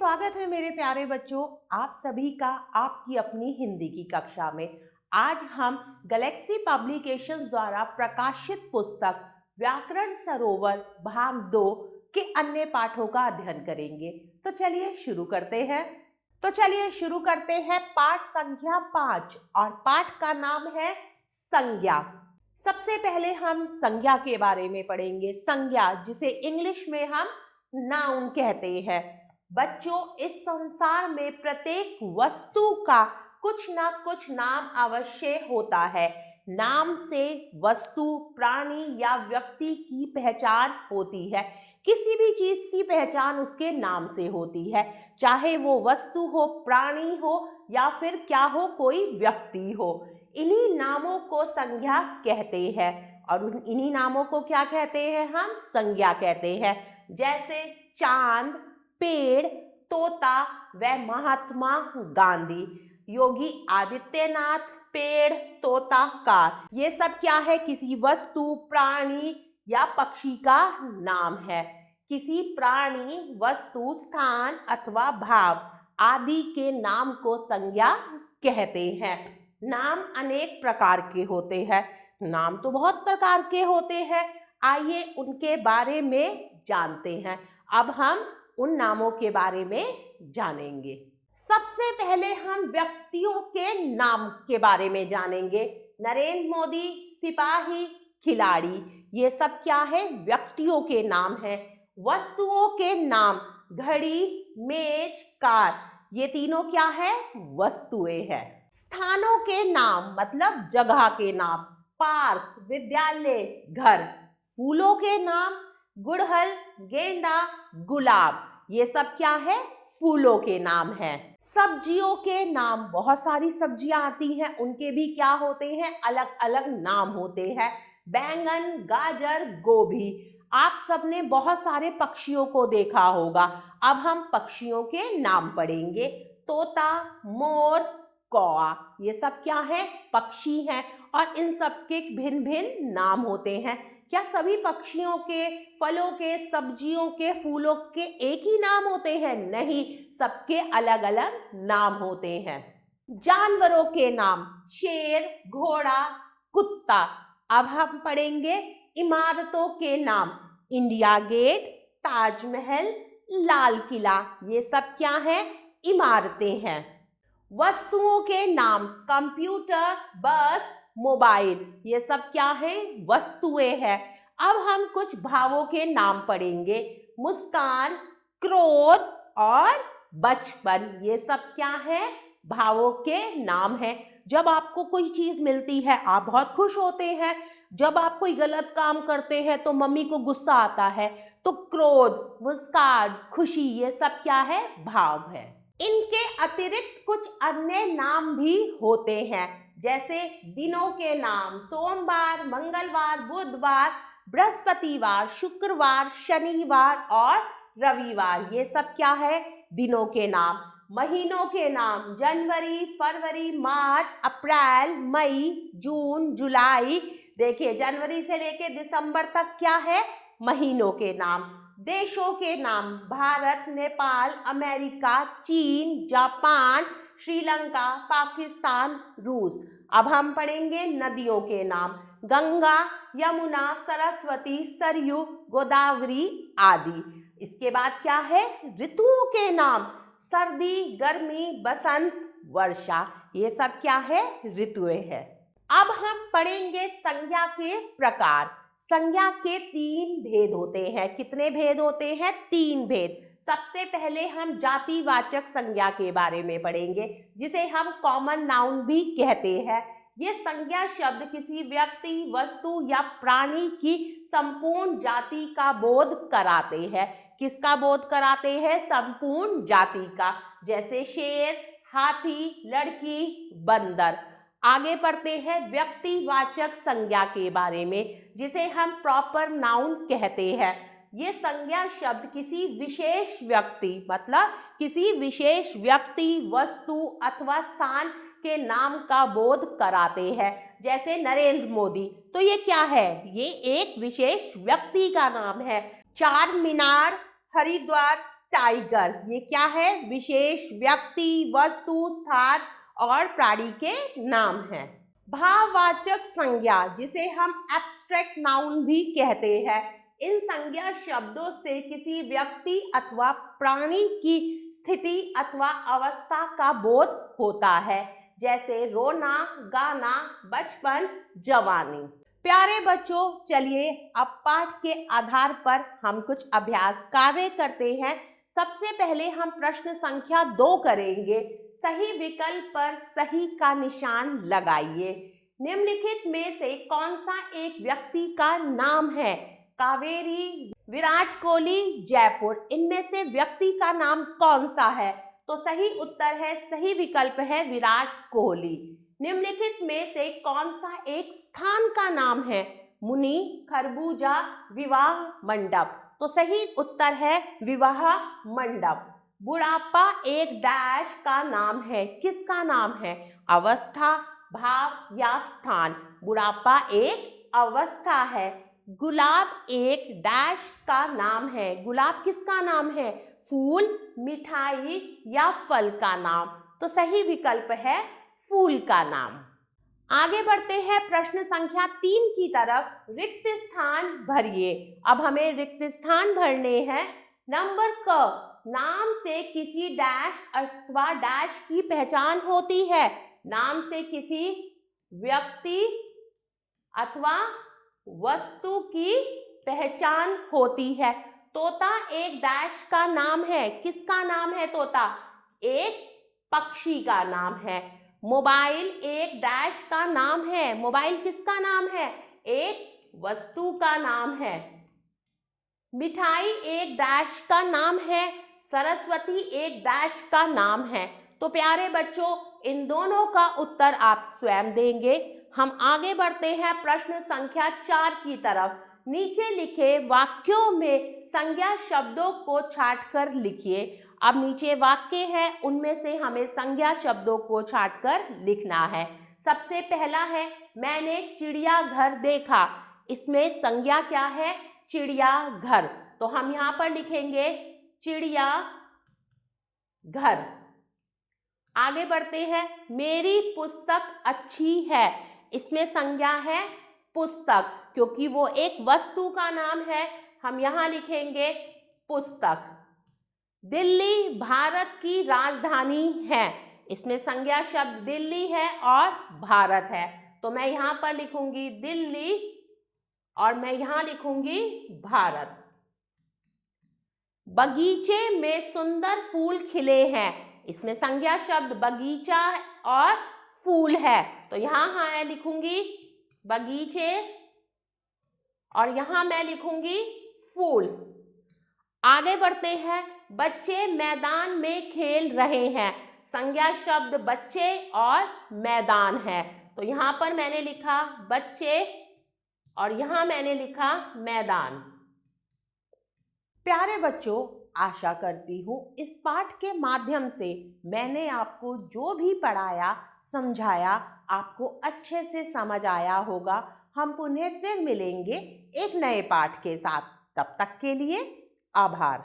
स्वागत है मेरे प्यारे बच्चों, आप सभी का आपकी अपनी हिंदी की कक्षा में। आज हम गैलेक्सी पब्लिकेशन द्वारा प्रकाशित पुस्तक व्याकरण सरोवर भाग 2 के अन्य पाठों का अध्ययन करेंगे। तो चलिए शुरू करते हैं पाठ संख्या 5 और पाठ का नाम है संज्ञा। सबसे पहले हम संज्ञा के बारे में पढ़ेंगे। संज्ञा, जिसे इंग्लिश में हम नाउन कहते हैं। बच्चों, इस संसार में प्रत्येक वस्तु का कुछ ना कुछ नाम अवश्य होता है। नाम से वस्तु, प्राणी या व्यक्ति की पहचान होती है। किसी भी चीज की पहचान उसके नाम से होती है, चाहे वो वस्तु हो, प्राणी हो या फिर क्या हो, कोई व्यक्ति हो। इन्हीं नामों को संज्ञा कहते हैं और इन्हीं नामों को क्या कहते हैं? हम संज्ञा कहते हैं। जैसे चांद, पेड़, तोता व महात्मा गांधी, योगी आदित्यनाथ, पेड़, तोता, कार। ये सब क्या है? किसी वस्तु, प्राणी या पक्षी का नाम है। किसी प्राणी, वस्तु, स्थान अथवा भाव आदि के नाम को संज्ञा कहते हैं। नाम अनेक प्रकार के होते हैं। नाम तो बहुत प्रकार के होते हैं, आइए उनके बारे में जानते हैं। अब हम उन नामों के बारे में जानेंगे। सबसे पहले हम व्यक्तियों के नाम के बारे में जानेंगे। नरेंद्र मोदी, सिपाही, खिलाड़ी, ये सब क्या है? व्यक्तियों के नाम हैं। वस्तुओं के नाम घड़ी, मेज, कार, ये तीनों क्या है? वस्तुएं हैं। स्थानों के नाम मतलब जगह के नाम, पार्क, विद्यालय, घर। फूलों के नाम गुड़हल, गेंदा, गुलाब, ये सब क्या है? फूलों के नाम है। सब्जियों के नाम, बहुत सारी सब्जियां आती हैं, उनके भी क्या होते हैं? अलग अलग नाम होते हैं। बैंगन, गाजर, गोभी। आप सबने बहुत सारे पक्षियों को देखा होगा। अब हम पक्षियों के नाम पढ़ेंगे। तोता, मोर, कौआ, ये सब क्या है? पक्षी हैं और इन सब के भिन्न भिन्न नाम होते हैं। क्या सभी पक्षियों के, फलों के, सब्जियों के, फूलों के एक ही नाम होते हैं? नहीं, सबके अलग अलग नाम होते हैं। जानवरों के नाम शेर, घोड़ा, कुत्ता। अब हम पढ़ेंगे इमारतों के नाम। इंडिया गेट, ताजमहल, लाल किला, ये सब क्या है? इमारतें हैं। वस्तुओं के नाम कंप्यूटर, बस, मोबाइल, ये सब क्या है? वस्तुएं हैं। अब हम कुछ भावों के नाम पढ़ेंगे। मुस्कान, क्रोध और बचपन, ये सब क्या है? भावों के नाम हैं। जब आपको कोई चीज मिलती है आप बहुत खुश होते हैं। जब आप कोई गलत काम करते हैं तो मम्मी को गुस्सा आता है। तो क्रोध, मुस्कान, खुशी, ये सब क्या है? भाव है। इनके अतिरिक्त कुछ अन्य नाम भी होते हैं, जैसे दिनों के नाम सोमवार, मंगलवार, बुधवार, बृहस्पतिवार, शुक्रवार, शनिवार और रविवार, ये सब क्या है? दिनों के नाम। महीनों के नाम जनवरी, फरवरी, मार्च, अप्रैल, मई, जून, जुलाई। देखिए, जनवरी से लेके दिसंबर तक क्या है? महीनों के नाम। देशों के नाम भारत, नेपाल, अमेरिका, चीन, जापान, श्रीलंका, पाकिस्तान, रूस। अब हम पढ़ेंगे नदियों के नाम। गंगा, यमुना, सरस्वती, सरयू, गोदावरी आदि। इसके बाद क्या है? ऋतुओं के नाम सर्दी, गर्मी, बसंत, वर्षा, ये सब क्या है? ऋतुएं हैं। अब हम पढ़ेंगे संज्ञा के प्रकार। संज्ञा के 3 भेद होते हैं। कितने भेद होते हैं? 3 भेद। सबसे पहले हम जातिवाचक संज्ञा के बारे में पढ़ेंगे, जिसे हम कॉमन नाउन भी कहते हैं। ये संज्ञा शब्द किसी व्यक्ति, वस्तु या प्राणी की संपूर्ण जाति का बोध कराते हैं। किसका बोध कराते हैं? संपूर्ण जाति का। जैसे शेर, हाथी, लड़की, बंदर। आगे पढ़ते हैं व्यक्तिवाचक संज्ञा के बारे में, जिसे हम प्रॉपर नाउन कहते हैं। ये संज्ञा शब्द किसी विशेष व्यक्ति, मतलब किसी विशेष व्यक्ति, वस्तु अथवा स्थान के नाम का बोध कराते हैं। जैसे नरेंद्र मोदी, तो ये क्या है? ये एक विशेष व्यक्ति का नाम है। चार मीनार, हरिद्वार, टाइगर। ये क्या है? विशेष व्यक्ति, वस्तु, स्थान और प्राणी के नाम हैं। भाववाचक संज्ञा, जिसे हम एब्स्ट्रैक्ट नाउन भी कहते हैं, इन संज्ञा शब्दों से किसी व्यक्ति अथवा प्राणी की स्थिति अथवा अवस्था का बोध होता है, जैसे रोना, गाना, बचपन, जवानी। प्यारे बच्चों, चलिए अब पाठ के आधार पर हम कुछ अभ्यास कार्य करते हैं। सबसे पहले हम प्रश्न संख्या 2 करेंगे। सही विकल्प पर सही का निशान लगाइए। निम्नलिखित में से कौन सा एक व्यक्ति का नाम है? कावेरी, विराट कोहली, जयपुर। इनमें से व्यक्ति का नाम कौन सा है? तो सही उत्तर है, सही विकल्प है विराट कोहली। निम्नलिखित में से कौन सा एक स्थान का नाम है? मुनि, खरबूजा, विवाह मंडप। तो सही उत्तर है विवाह मंडप। बुढ़ापा एक डैश का नाम है। किसका नाम है? अवस्था, भाव या स्थान। बुढ़ापा एक अवस्था है। गुलाब एक डैश का नाम है। गुलाब किसका नाम है? फूल, मिठाई या फल का नाम। तो सही विकल्प है फूल का नाम। आगे बढ़ते हैं प्रश्न संख्या 3 की तरफ। रिक्त स्थान भरिए। अब हमें रिक्त स्थान भरने हैं। नंबर क, नाम से किसी डैश अथवा डैश की पहचान होती है। नाम से किसी व्यक्ति अथवा वस्तु की पहचान होती है। तोता एक डैश का नाम है। किसका नाम है तोता? एक पक्षी का नाम है। मोबाइल एक डैश का नाम है। मोबाइल किसका नाम है? एक वस्तु का नाम है। मिठाई एक डैश का नाम है। सरस्वती एक डैश का नाम है। तो प्यारे बच्चों, इन दोनों का उत्तर आप स्वयं देंगे। हम आगे बढ़ते हैं प्रश्न संख्या 4 की तरफ। नीचे लिखे वाक्यों में संज्ञा शब्दों को छांटकर लिखिए। अब नीचे वाक्य है, उनमें से हमें संज्ञा शब्दों को छांटकर लिखना है। सबसे पहला है, मैंने चिड़ियाघर देखा। इसमें संज्ञा क्या है? चिड़ियाघर। तो हम यहाँ पर लिखेंगे चिड़ियाघर। आगे बढ़ते हैं, मेरी पुस्तक अच्छी है। इसमें संज्ञा है पुस्तक, क्योंकि वो एक वस्तु का नाम है। हम यहाँ लिखेंगे पुस्तक। दिल्ली भारत की राजधानी है। इसमें संज्ञा शब्द दिल्ली है और भारत है। तो मैं यहाँ पर लिखूंगी दिल्ली और मैं यहाँ लिखूंगी भारत। बगीचे में सुंदर फूल खिले हैं। इसमें संज्ञा शब्द बगीचा और फूल है। तो यहाँ मैं लिखूंगी बगीचे और यहाँ मैं लिखूंगी फूल। आगे बढ़ते हैं, बच्चे मैदान में खेल रहे हैं। संज्ञा शब्द बच्चे और मैदान है। तो यहाँ पर मैंने लिखा बच्चे और यहाँ मैंने लिखा मैदान। प्यारे बच्चों, आशा करती हूँ इस पाठ के माध्यम से मैंने आपको जो भी पढ़ाया, समझाया, आपको अच्छे से समझ आया होगा। हम पुनः फिर मिलेंगे एक नए पाठ के साथ। तब तक के लिए आभार।